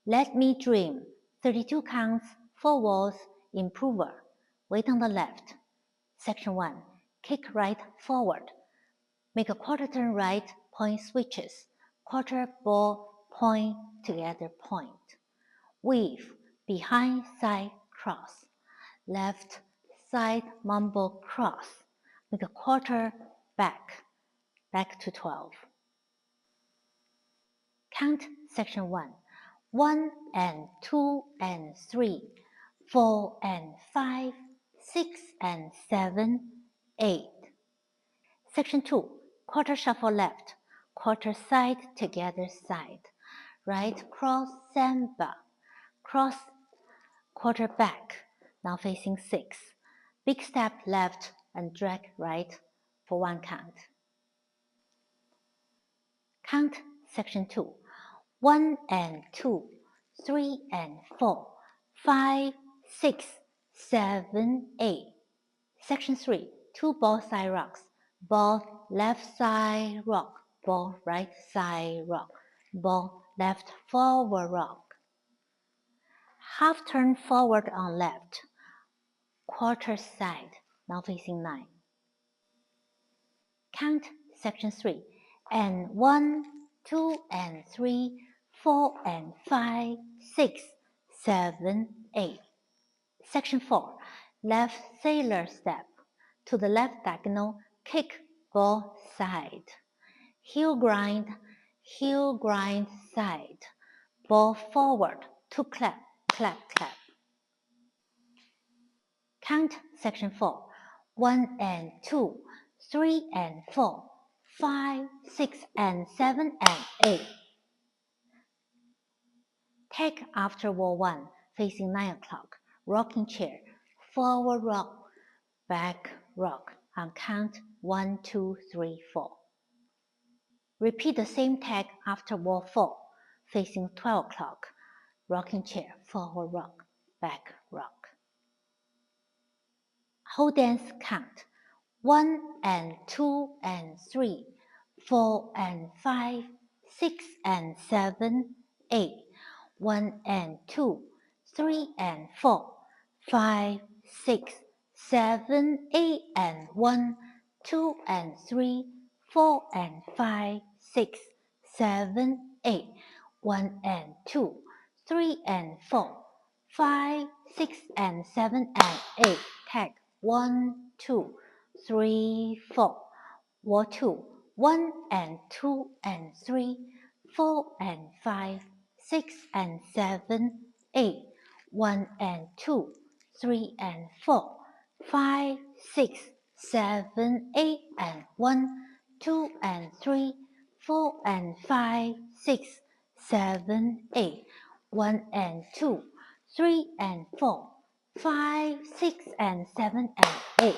Let me dream. 32 counts, 4 walls, improver. Weight on the left. Section 1. Kick right forward. Make a quarter turn right, point switches. Quarter, ball, point, together, point. Weave, behind, side, cross. Left, side, mumble, cross. Make a quarter, back to 12. Count section 1. 1 and 2 and 3, 4 and 5, 6 and 7, 8. Section 2. Quarter shuffle left, quarter side together side. Right cross samba. Cross quarter back, now facing 6. Big step left and drag right for 1 count. Count section 2. 1 and 2, 3 and 4, 5, 6, 7, 8. Section 3. 2 ball side rocks. Ball left side rock. Ball right side rock. Ball left forward rock. Half turn forward on left. Quarter side, now facing 9. Count section 3. And 1, 2 and 3, 4 and 5, 6, 7, 8. Section 4. Left sailor step. To the left diagonal, kick, ball, side. Heel grind, side. Ball forward, 2 clap, clap, clap. Count section 4. 1 and 2, 3 and 4, 5, 6 and 7 and 8. Take after wall 1, facing 9 o'clock. Rocking chair, forward rock, back rock on count 1, 2, 3, 4. Repeat the same tag after wall 4, facing 12 o'clock. Rocking chair, forward rock, back rock. Whole dance count. 1 and 2 and 3, 4 and 5, 6 and 7, 8. 1 and 2, 3 and 4, 5, 6, 7, 8 and 1, 2 and 3, 4 and 5, 6, 7, 8. 1 and 2, 3 and 4, 5, 6 and 7 and 8. Tag 1, 2, 3, 4. Wall 2. 1 and 2 and 3, 4 and 5, 6 and 7, 8. 1 and 2, 3 and 4, 5, 6, 7, 8 and 1, 2 and 3, 4 and 5, 6, 7, 8. 1 and 2, 3 and 4, 5, 6 and 7 and 8.